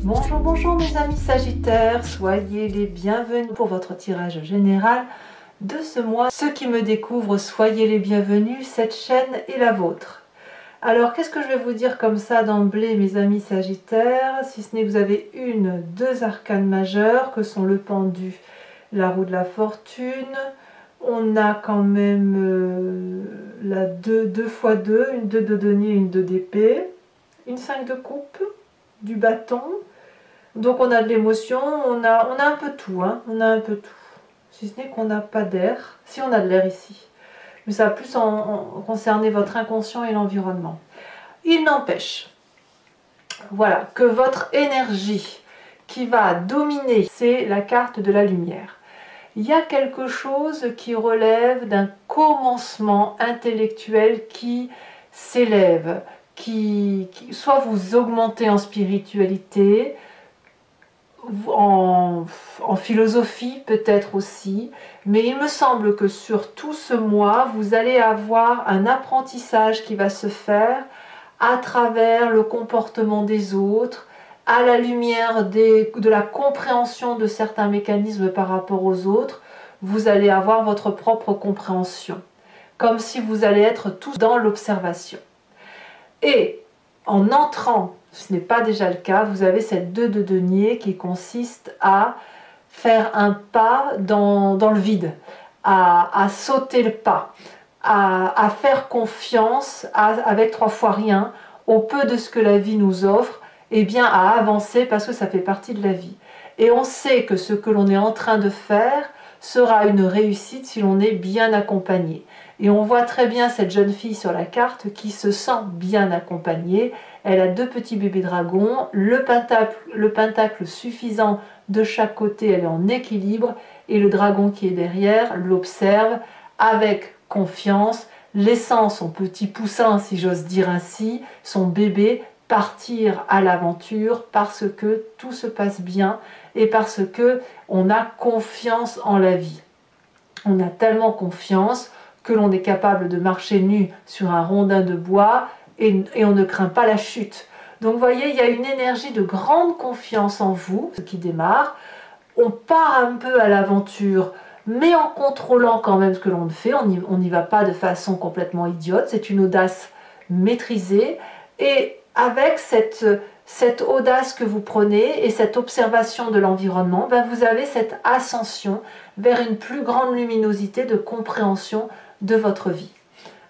Bonjour, bonjour mes amis Sagittaires, soyez les bienvenus pour votre tirage général de ce mois. Ceux qui me découvrent, soyez les bienvenus, cette chaîne est la vôtre. Alors qu'est-ce que je vais vous dire comme ça d'emblée mes amis Sagittaires, si ce n'est que vous avez deux arcanes majeures que sont le pendu, la roue de la fortune. On a quand même la 2 x 2, une 2 de denier, une 2 d'épée, une 5 de coupe, du bâton. Donc on a de l'émotion, on a un peu tout, hein, on a un peu tout. Si ce n'est qu'on n'a pas d'air, si on a de l'air ici. Mais ça va plus concerner votre inconscient et l'environnement. Il n'empêche, voilà, que votre énergie qui va dominer, c'est la carte de la lumière. Il y a quelque chose qui relève d'un commencement intellectuel qui s'élève, qui soit vous augmentez en spiritualité, en philosophie peut-être aussi, mais il me semble que sur tout ce mois, vous allez avoir un apprentissage qui va se faire à travers le comportement des autres, à la lumière de la compréhension de certains mécanismes par rapport aux autres. Vous allez avoir votre propre compréhension, comme si vous allez être tous dans l'observation. Et en entrant, ce n'est pas déjà le cas, vous avez cette 2 de denier qui consiste à faire un pas dans le vide, à sauter le pas, à faire confiance avec 3 fois rien, au peu de ce que la vie nous offre, et bien à avancer parce que ça fait partie de la vie. Et on sait que ce que l'on est en train de faire sera une réussite si l'on est bien accompagné. Et on voit très bien cette jeune fille sur la carte qui se sent bien accompagnée. Elle a 2 petits bébés dragons, le pentacle suffisant de chaque côté, elle est en équilibre, et le dragon qui est derrière l'observe avec confiance, laissant son petit poussin, si j'ose dire ainsi, son bébé, partir à l'aventure parce que tout se passe bien et parce que on a confiance en la vie. On a tellement confiance que l'on est capable de marcher nu sur un rondin de bois et on ne craint pas la chute. Donc vous voyez, il y a une énergie de grande confiance en vous, ce qui démarre. On part un peu à l'aventure, mais en contrôlant quand même ce que l'on fait. On n'y va pas de façon complètement idiote, c'est une audace maîtrisée. Et avec cette audace que vous prenez et cette observation de l'environnement, ben vous avez cette ascension vers une plus grande luminosité de compréhension de votre vie.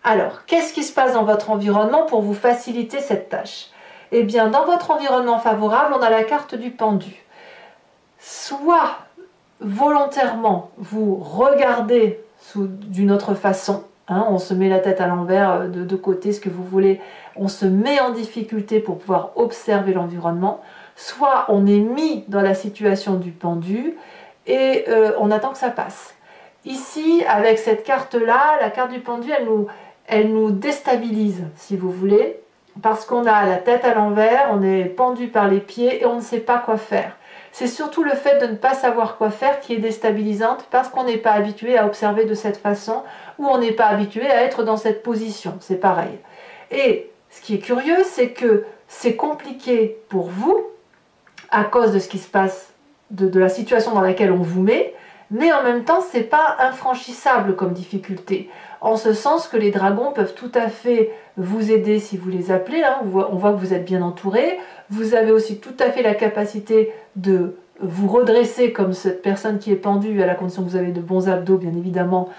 Alors, qu'est-ce qui se passe dans votre environnement pour vous faciliter cette tâche? Eh bien, dans votre environnement favorable, on a la carte du pendu. Soit volontairement, vous regardez d'une autre façon, hein, on se met la tête à l'envers, de côté, ce que vous voulez, on se met en difficulté pour pouvoir observer l'environnement, soit on est mis dans la situation du pendu et on attend que ça passe. Ici, avec cette carte-là, la carte du pendu, elle nous déstabilise, si vous voulez, parce qu'on a la tête à l'envers, on est pendu par les pieds et on ne sait pas quoi faire. C'est surtout le fait de ne pas savoir quoi faire qui est déstabilisante parce qu'on n'est pas habitué à observer de cette façon ou on n'est pas habitué à être dans cette position, c'est pareil. Et ce qui est curieux, c'est que c'est compliqué pour vous à cause de ce qui se passe, de la situation dans laquelle on vous met, mais en même temps, ce n'est pas infranchissable comme difficulté. En ce sens que les dragons peuvent tout à fait vous aider si vous les appelez. Hein. On voit que vous êtes bien entouré. Vous avez aussi tout à fait la capacité de vous redresser comme cette personne qui est pendue, à la condition que vous avez de bons abdos, bien évidemment,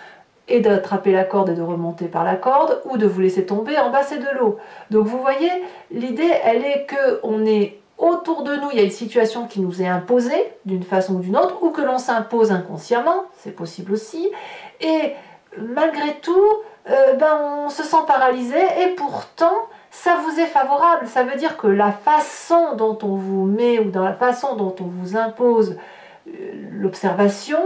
et d'attraper la corde et de remonter par la corde, ou de vous laisser tomber. En bas, c'est de l'eau. Donc vous voyez, l'idée, elle est qu'on est autour de nous, il y a une situation qui nous est imposée d'une façon ou d'une autre, ou que l'on s'impose inconsciemment, c'est possible aussi, et malgré tout, on se sent paralysé, et pourtant, ça vous est favorable. Ça veut dire que la façon dont on vous met, ou dans la façon dont on vous impose l'observation,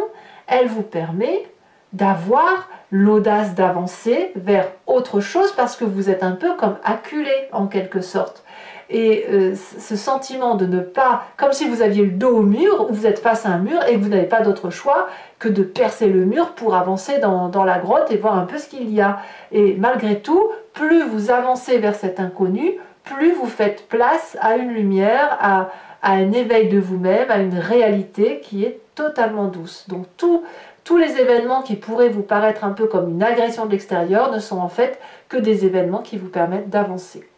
elle vous permet d'avoir l'audace d'avancer vers autre chose, parce que vous êtes un peu comme acculé, en quelque sorte. Et ce sentiment de ne pas, comme si vous aviez le dos au mur, ou vous êtes face à un mur et que vous n'avez pas d'autre choix que de percer le mur pour avancer dans la grotte et voir un peu ce qu'il y a. Et malgré tout, plus vous avancez vers cet inconnu, plus vous faites place à une lumière, à un éveil de vous-même, à une réalité qui est totalement douce. Donc tous les événements qui pourraient vous paraître un peu comme une agression de l'extérieur ne sont en fait que des événements qui vous permettent d'avancer.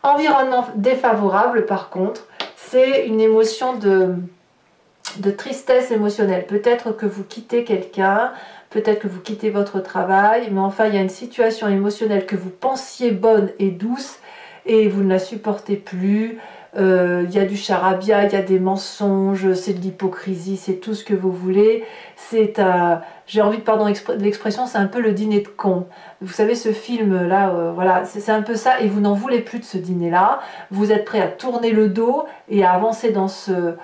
Environnement défavorable, par contre, c'est une émotion de tristesse émotionnelle. Peut-être que vous quittez quelqu'un, peut-être que vous quittez votre travail, mais enfin il y a une situation émotionnelle que vous pensiez bonne et douce et vous ne la supportez plus. Il y a du charabia, il y a des mensonges, c'est de l'hypocrisie, c'est tout ce que vous voulez. C'est j'ai envie de pardon l'expression, c'est un peu le dîner de con. Vous savez ce film là, voilà, c'est un peu ça et vous n'en voulez plus de ce dîner là. Vous êtes prêt à tourner le dos et à avancer dans ce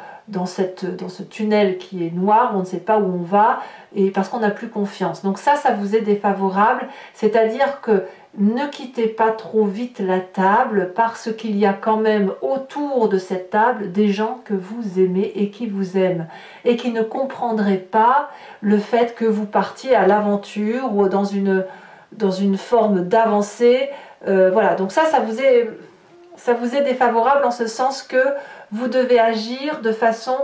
tunnel qui est noir, on ne sait pas où on va, et parce qu'on n'a plus confiance. Donc ça vous est défavorable, c'est-à-dire que ne quittez pas trop vite la table, parce qu'il y a quand même autour de cette table des gens que vous aimez et qui vous aiment, et qui ne comprendraient pas le fait que vous partiez à l'aventure ou dans une forme d'avancée. Voilà, donc ça vous est défavorable en ce sens que vous devez agir de façon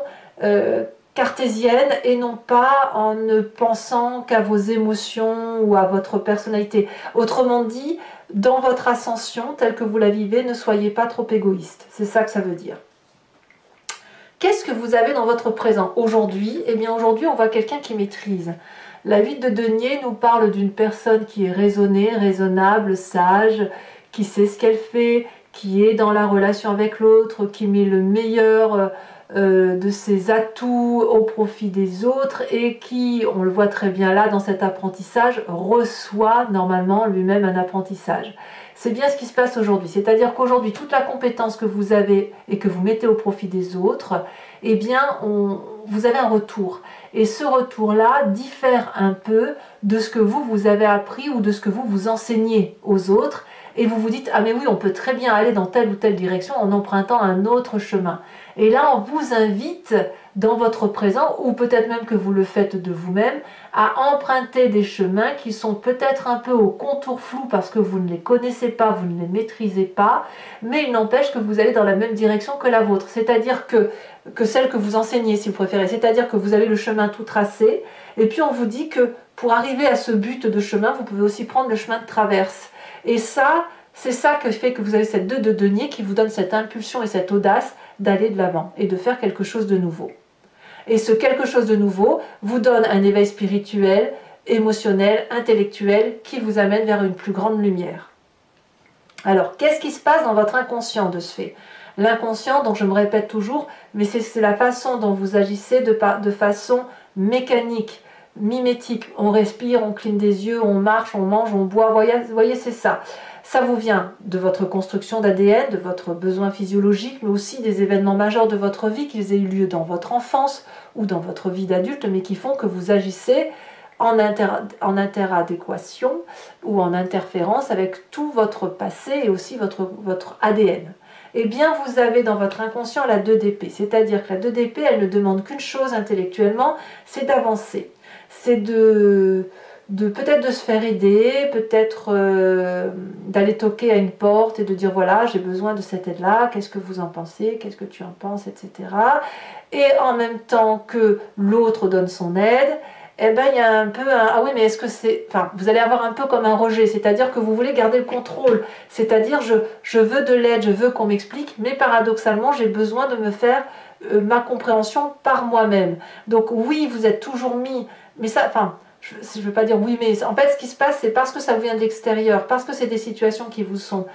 cartésienne et non pas en ne pensant qu'à vos émotions ou à votre personnalité. Autrement dit, dans votre ascension telle que vous la vivez, ne soyez pas trop égoïste. C'est ça que ça veut dire. Qu'est-ce que vous avez dans votre présent aujourd'hui? Eh bien aujourd'hui, on voit quelqu'un qui maîtrise. La 8 de denier nous parle d'une personne qui est raisonnée, raisonnable, sage, qui sait ce qu'elle fait, qui est dans la relation avec l'autre, qui met le meilleur de ses atouts au profit des autres et qui, on le voit très bien là dans cet apprentissage, reçoit normalement lui-même un apprentissage. C'est bien ce qui se passe aujourd'hui, c'est-à-dire qu'aujourd'hui, toute la compétence que vous avez et que vous mettez au profit des autres, eh bien, vous avez un retour. Et ce retour-là diffère un peu de ce que vous avez appris ou de ce que vous enseignez aux autres. Et vous vous dites, ah mais oui, on peut très bien aller dans telle ou telle direction en empruntant un autre chemin. Et là, on vous invite dans votre présent, ou peut-être même que vous le faites de vous-même, à emprunter des chemins qui sont peut-être un peu au contour flou parce que vous ne les connaissez pas, vous ne les maîtrisez pas, mais il n'empêche que vous allez dans la même direction que la vôtre. C'est-à-dire que celle que vous enseignez, si vous préférez. C'est-à-dire que vous avez le chemin tout tracé, et puis on vous dit que pour arriver à ce but de chemin, vous pouvez aussi prendre le chemin de traverse. Et ça, c'est ça que fait que vous avez cette 2 de denier qui vous donne cette impulsion et cette audace d'aller de l'avant et de faire quelque chose de nouveau. Et ce quelque chose de nouveau vous donne un éveil spirituel, émotionnel, intellectuel qui vous amène vers une plus grande lumière. Alors, qu'est-ce qui se passe dans votre inconscient de ce fait? L'inconscient, donc je me répète toujours, mais c'est la façon dont vous agissez de façon mécanique, mimétique. On respire, on cligne des yeux, on marche, on mange, on boit. Vous voyez, c'est ça. Ça vous vient de votre construction d'ADN, de votre besoin physiologique, mais aussi des événements majeurs de votre vie, qu'ils aient eu lieu dans votre enfance ou dans votre vie d'adulte, mais qui font que vous agissez en interadéquation ou en interférence avec tout votre passé et aussi votre ADN. Eh bien, vous avez dans votre inconscient la 2DP, c'est-à-dire que la 2DP, elle ne demande qu'une chose intellectuellement, c'est d'avancer. C'est peut-être de se faire aider, peut-être d'aller toquer à une porte et de dire voilà, j'ai besoin de cette aide-là, qu'est-ce que vous en pensez, qu'est-ce que tu en penses, etc. Et en même temps que l'autre donne son aide, eh ben, il y a un peu un ah oui, mais est-ce que c'est. Enfin, vous allez avoir un peu comme un rejet, c'est-à-dire que vous voulez garder le contrôle, c'est-à-dire je veux de l'aide, je veux qu'on m'explique, mais paradoxalement, j'ai besoin de me faire ma compréhension par moi-même. Donc, oui, vous êtes toujours mis, mais ça, enfin, je ne veux pas dire oui, mais en fait, ce qui se passe, c'est parce que ça vient de l'extérieur, parce que c'est des situations qui vous sont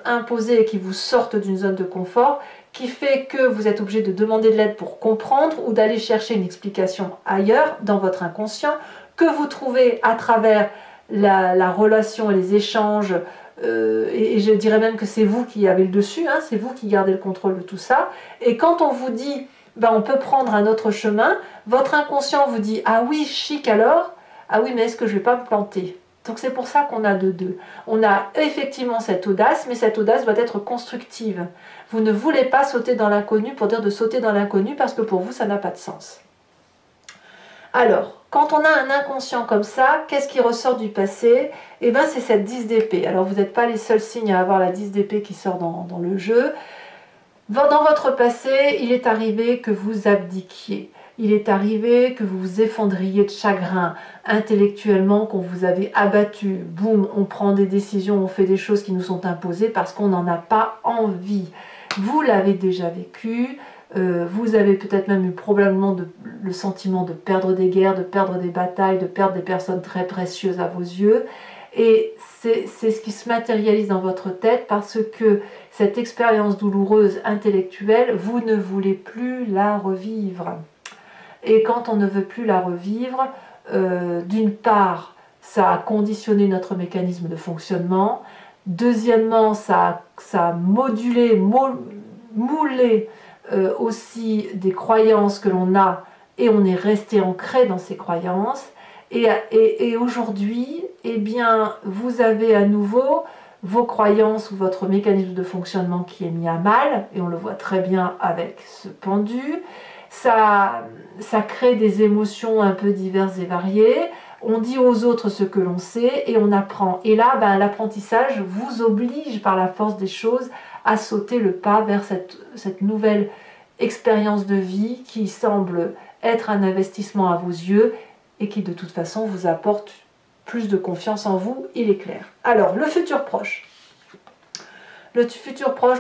imposées et qui vous sortent d'une zone de confort, qui fait que vous êtes obligé de demander de l'aide pour comprendre ou d'aller chercher une explication ailleurs, dans votre inconscient, que vous trouvez à travers la relation et les échanges, et je dirais même que c'est vous qui avez le dessus, hein, c'est vous qui gardez le contrôle de tout ça. Et quand on vous dit, ben, on peut prendre un autre chemin, votre inconscient vous dit, ah oui, chic alors, ah oui, mais est-ce que je ne vais pas me planter? Donc c'est pour ça qu'on a deux. On a effectivement cette audace, mais cette audace doit être constructive. Vous ne voulez pas sauter dans l'inconnu pour dire de sauter dans l'inconnu parce que pour vous ça n'a pas de sens. Alors, quand on a un inconscient comme ça, qu'est-ce qui ressort du passé? Eh bien, c'est cette 10 d'épée. Alors, vous n'êtes pas les seuls signes à avoir la 10 d'épée qui sort dans le jeu. Dans votre passé, il est arrivé que vous abdiquiez. Il est arrivé que vous vous effondriez de chagrin intellectuellement, qu'on vous avait abattu. Boum, on prend des décisions, on fait des choses qui nous sont imposées parce qu'on n'en a pas envie. Vous l'avez déjà vécu. Vous avez peut-être même eu probablement le sentiment de perdre des guerres, de perdre des batailles, de perdre des personnes très précieuses à vos yeux. Et c'est ce qui se matérialise dans votre tête parce que cette expérience douloureuse intellectuelle, vous ne voulez plus la revivre. Et quand on ne veut plus la revivre, d'une part, ça a conditionné notre mécanisme de fonctionnement. Deuxièmement, ça a modulé, moulé aussi des croyances que l'on a et on est resté ancré dans ces croyances. Et aujourd'hui, eh bien, vous avez à nouveau vos croyances ou votre mécanisme de fonctionnement qui est mis à mal, et on le voit très bien avec ce pendu. Ça crée des émotions un peu diverses et variées. On dit aux autres ce que l'on sait et on apprend. Et là, l'apprentissage vous oblige par la force des choses à sauter le pas vers cette nouvelle expérience de vie qui semble être un investissement à vos yeux et qui de toute façon vous apporte plus de confiance en vous, il est clair. Alors, le futur proche. Le futur proche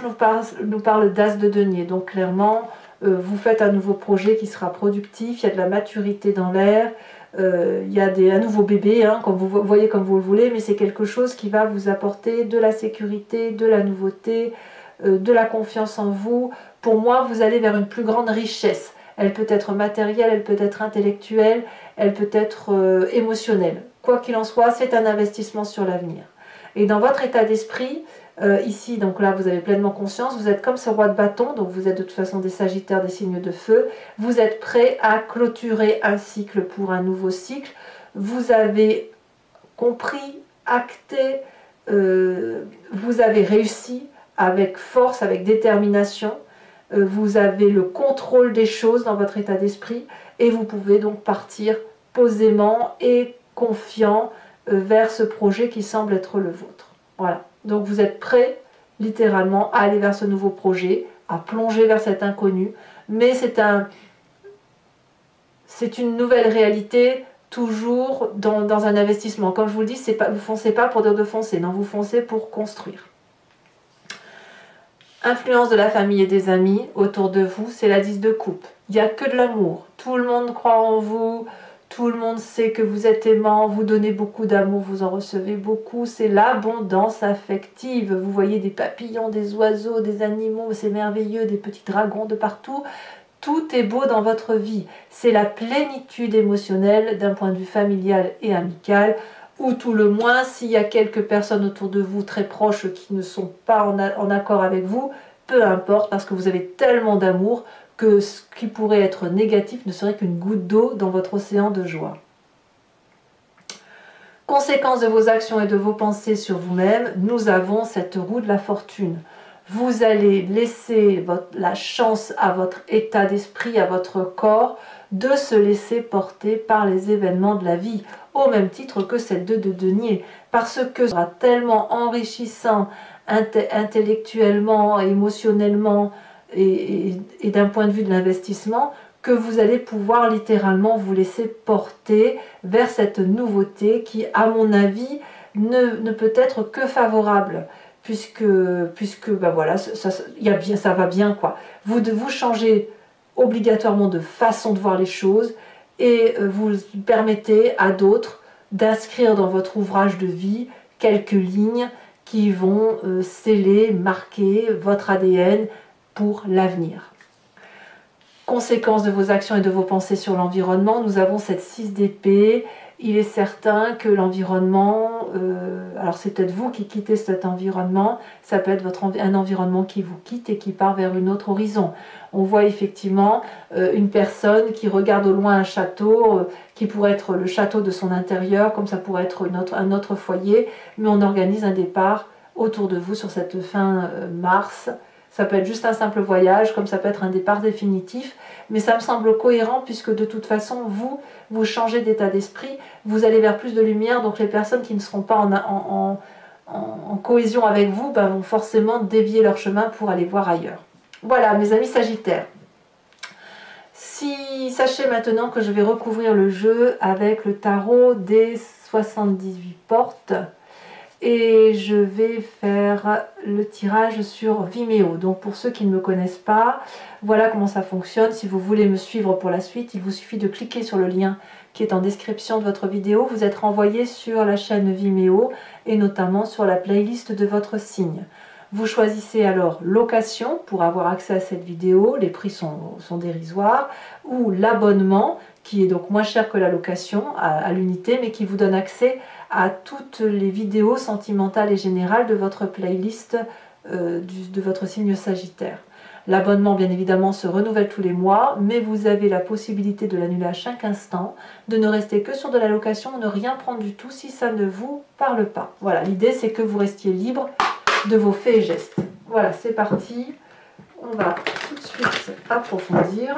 nous parle d'as de denier, donc clairement, vous faites un nouveau projet qui sera productif, il y a de la maturité dans l'air, il y a un nouveau bébé, hein, comme vous voyez comme vous le voulez, mais c'est quelque chose qui va vous apporter de la sécurité, de la nouveauté, de la confiance en vous. Pour moi, vous allez vers une plus grande richesse. Elle peut être matérielle, elle peut être intellectuelle, elle peut être émotionnelle. Quoi qu'il en soit, c'est un investissement sur l'avenir. Et dans votre état d'esprit, ici, donc là, vous avez pleinement conscience, vous êtes comme ce roi de bâton, donc vous êtes de toute façon des sagittaires, des signes de feu, vous êtes prêt à clôturer un cycle pour un nouveau cycle, vous avez compris, acté, vous avez réussi avec force, avec détermination, vous avez le contrôle des choses dans votre état d'esprit et vous pouvez donc partir posément et confiant vers ce projet qui semble être le vôtre. Voilà. Donc vous êtes prêt littéralement à aller vers ce nouveau projet, à plonger vers cet inconnu, mais c'est une nouvelle réalité toujours dans un investissement. Comme je vous le dis, vous ne foncez pas pour dire de foncer, non, vous foncez pour construire. Influence de la famille et des amis autour de vous, c'est la 10 de coupe. Il n'y a que de l'amour. Tout le monde croit en vous, tout le monde sait que vous êtes aimant, vous donnez beaucoup d'amour, vous en recevez beaucoup. C'est l'abondance affective. Vous voyez des papillons, des oiseaux, des animaux, c'est merveilleux, des petits dragons de partout. Tout est beau dans votre vie. C'est la plénitude émotionnelle d'un point de vue familial et amical. Ou tout le moins, s'il y a quelques personnes autour de vous très proches qui ne sont pas en accord avec vous, peu importe, parce que vous avez tellement d'amour que ce qui pourrait être négatif ne serait qu'une goutte d'eau dans votre océan de joie. Conséquence de vos actions et de vos pensées sur vous-même, nous avons cette roue de la fortune. Vous allez laisser la chance à votre état d'esprit, à votre corps, de se laisser porter par les événements de la vie, au même titre que cette 2 de denier, parce que ce sera tellement enrichissant intellectuellement, émotionnellement et d'un point de vue de l'investissement, que vous allez pouvoir littéralement vous laisser porter vers cette nouveauté qui, à mon avis, ne peut être que favorable. Puisque voilà, ça va bien, quoi. Vous changez obligatoirement de façon de voir les choses et vous permettez à d'autres d'inscrire dans votre ouvrage de vie quelques lignes qui vont sceller, marquer votre ADN pour l'avenir. Conséquence de vos actions et de vos pensées sur l'environnement, nous avons cette 6 d'épée. Il est certain que l'environnement, alors c'est peut-être vous qui quittez cet environnement, ça peut être un environnement qui vous quitte et qui part vers un autre horizon. On voit effectivement une personne qui regarde au loin un château, qui pourrait être le château de son intérieur, comme ça pourrait être un autre foyer, mais on organise un départ autour de vous sur cette fin mars Ça peut être juste un simple voyage, comme ça peut être un départ définitif, mais ça me semble cohérent puisque de toute façon, vous changez d'état d'esprit, vous allez vers plus de lumière, donc les personnes qui ne seront pas en cohésion avec vous vont forcément dévier leur chemin pour aller voir ailleurs. Voilà, mes amis Sagittaires. Sachez maintenant que je vais recouvrir le jeu avec le tarot des 78 portes. Et je vais faire le tirage sur Vimeo. Donc pour ceux qui ne me connaissent pas, voilà comment ça fonctionne. Si vous voulez me suivre pour la suite, il vous suffit de cliquer sur le lien qui est en description de votre vidéo. Vous êtes renvoyé sur la chaîne Vimeo et notamment sur la playlist de votre signe. Vous choisissez alors location pour avoir accès à cette vidéo, les prix sont dérisoires, ou l'abonnement qui est donc moins cher que la location à l'unité, mais qui vous donne accès à toutes les vidéos sentimentales et générales de votre playlist de votre signe Sagittaire. L'abonnement, bien évidemment, se renouvelle tous les mois, mais vous avez la possibilité de l'annuler à chaque instant, de ne rester que sur de la location, ne rien prendre du tout si ça ne vous parle pas. Voilà, l'idée c'est que vous restiez libre de vos faits et gestes. Voilà, c'est parti. On va tout de suite approfondir.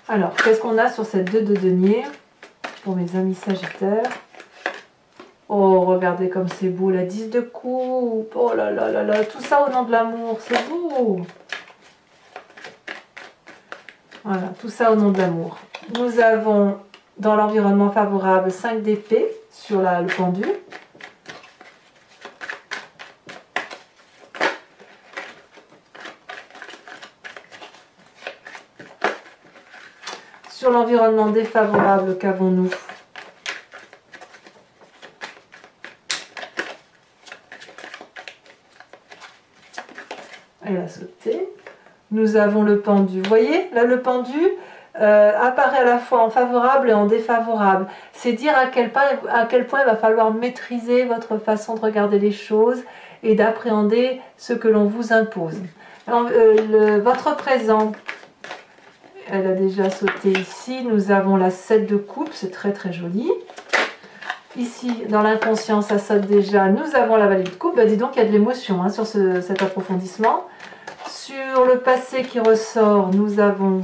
Alors, qu'est-ce qu'on a sur cette 2 de denier pour mes amis Sagittaires? Oh, regardez comme c'est beau, la 10 de coupe. Oh là là là là, tout ça au nom de l'amour, c'est beau. Voilà, tout ça au nom de l'amour. Nous avons dans l'environnement favorable 5 d'épée sur le pendu. Sur l'environnement défavorable, qu'avons-nous? Elle a sauté. Nous avons le pendu. Vous voyez, là, le pendu apparaît à la fois en favorable et en défavorable. C'est dire à quel point il va falloir maîtriser votre façon de regarder les choses et d'appréhender ce que l'on vous impose. Alors, votre présent, elle a déjà sauté ici. Nous avons la 7 de coupe, c'est très très joli. Ici, dans l'inconscient, ça saute déjà. Nous avons la vallée de coupe. Dis donc, il y a de l'émotion sur cet approfondissement. Sur le passé qui ressort, nous avons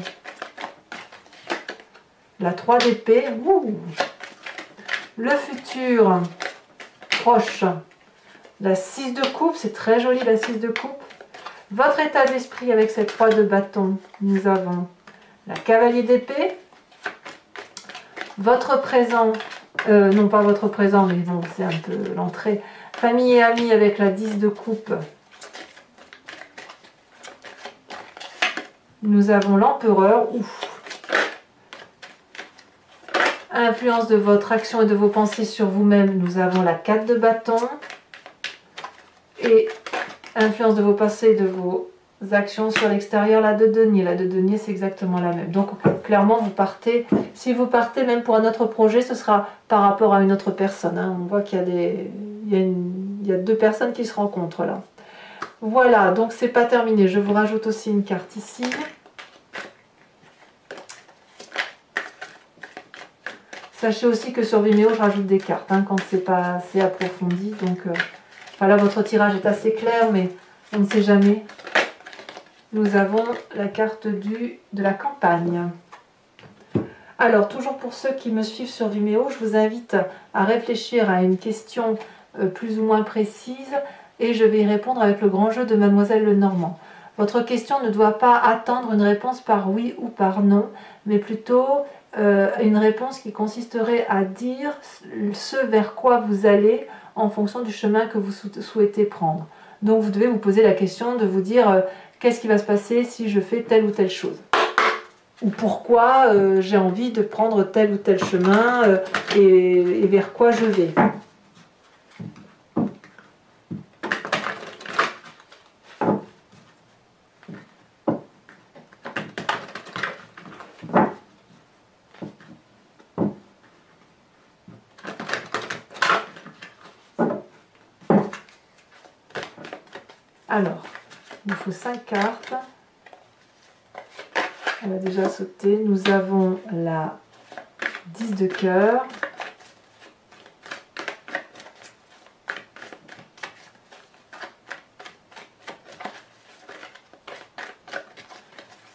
la 3 d'épée. Le futur proche, la 6 de coupe. C'est très joli, la 6 de coupe. Votre état d'esprit avec cette 3 de bâton, nous avons la cavalier d'épée. Votre présent, non pas votre présent, mais bon, c'est un peu l'entrée. Famille et amis avec la 10 de coupe. Nous avons l'empereur. Influence de votre action et de vos pensées sur vous-même. Nous avons la 4 de bâton. Et influence de vos pensées et de vos actions sur l'extérieur, la 2 de denier. La 2 de denier, c'est exactement la même. Donc, clairement, vous partez. Si vous partez même pour un autre projet, ce sera par rapport à une autre personne. On voit qu'il y a 2 personnes qui se rencontrent là. Voilà, donc c'est pas terminé. Je vous rajoute aussi une carte ici. Sachez aussi que sur Vimeo, je rajoute des cartes quand c'est pas assez approfondi. Donc, là, votre tirage est assez clair, mais on ne sait jamais. Nous avons la carte de la campagne. Alors, toujours pour ceux qui me suivent sur Vimeo, je vous invite à réfléchir à une question plus ou moins précise et je vais y répondre avec le grand jeu de Mademoiselle Lenormand. Votre question ne doit pas attendre une réponse par oui ou par non, mais plutôt une réponse qui consisterait à dire ce vers quoi vous allez en fonction du chemin que vous souhaitez prendre. Donc vous devez vous poser la question de vous dire qu'est-ce qui va se passer si je fais telle ou telle chose, ou pourquoi j'ai envie de prendre tel ou tel chemin et vers quoi je vais. Alors, Il nous faut 5 cartes. On a déjà sauté. Nous avons la 10 de cœur.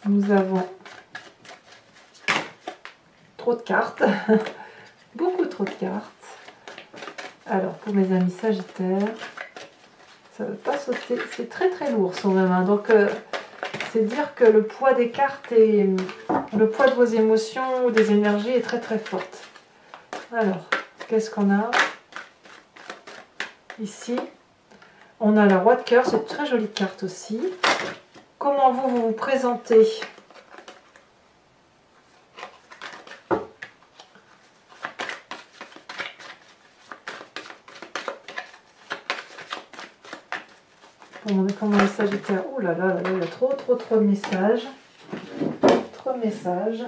Nous avons trop de cartes, beaucoup trop de cartes. Alors pour mes amis Sagittaires, ça ne veut pas sauter, c'est très très lourd sur mes mains. Donc c'est dire que le poids des cartes et le poids de vos émotions ou des énergies est très très forte. Alors, qu'est-ce qu'on a ici? On a la roi de cœur, c'est une très jolie carte aussi. Comment vous vous présentez? Comment les Sagittaires? Oh là là, là, il y a trop de messages. Trop de messages.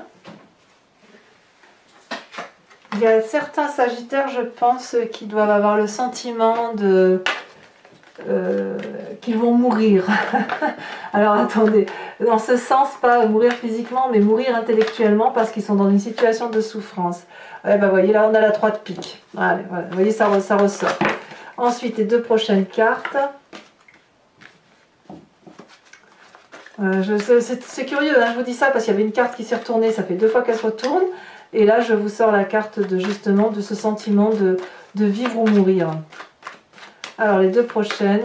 Il y a certains Sagittaires, je pense, qui doivent avoir le sentiment de qu'ils vont mourir. Alors attendez, dans ce sens, pas mourir physiquement, mais mourir intellectuellement parce qu'ils sont dans une situation de souffrance. Ouais, bah, voyez, là on a la 3 de pique. Allez, voilà, vous voyez, ça ressort. Ensuite, les 2 prochaines cartes. C'est curieux, hein, je vous dis ça parce qu'il y avait une carte qui s'est retournée, ça fait 2 fois qu'elle se retourne. Et là, je vous sors la carte de justement de ce sentiment de vivre ou mourir. Alors, les 2 prochaines.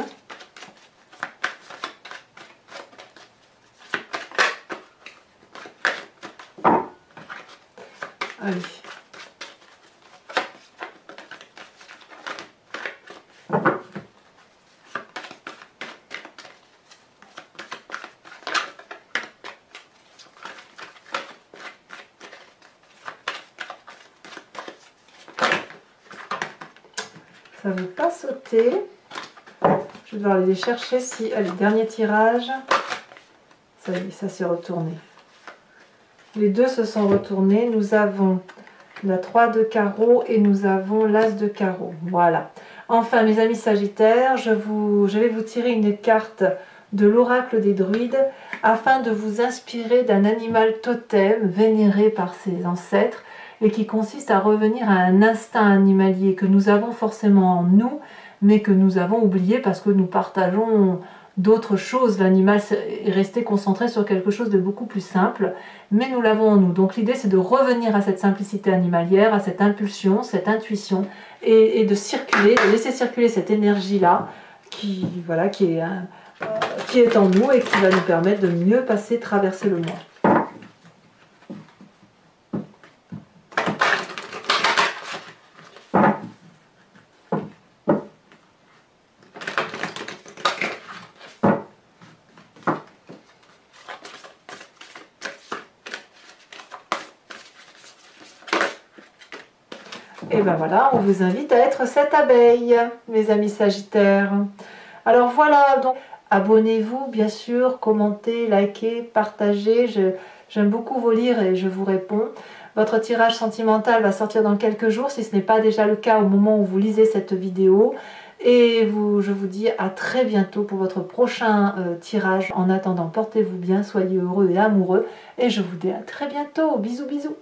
Allez. Ça ne veut pas sauter. Je vais devoir aller les chercher si... Allez, dernier tirage. Ça y est, ça s'est retourné. Les 2 se sont retournés. Nous avons la 3 de carreau et nous avons l'as de carreau. Voilà. Enfin, mes amis Sagittaires, je vais vous tirer une carte de l'oracle des druides afin de vous inspirer d'un animal totem vénéré par ses ancêtres et qui consiste à revenir à un instinct animalier que nous avons forcément en nous, mais que nous avons oublié parce que nous partageons d'autres choses. L'animal est resté concentré sur quelque chose de beaucoup plus simple, mais nous l'avons en nous. Donc l'idée, c'est de revenir à cette simplicité animalière, à cette impulsion, cette intuition, et de circuler, de laisser circuler cette énergie-là qui est en nous et qui va nous permettre de mieux traverser le mois. Et ben voilà, on vous invite à être cette abeille, mes amis Sagittaires. Alors voilà, donc abonnez-vous bien sûr, commentez, likez, partagez. J'aime beaucoup vos lire et je vous réponds. Votre tirage sentimental va sortir dans quelques jours, si ce n'est pas déjà le cas au moment où vous lisez cette vidéo. Et je vous dis à très bientôt pour votre prochain tirage. En attendant, portez-vous bien, soyez heureux et amoureux. Et je vous dis à très bientôt. Bisous, bisous.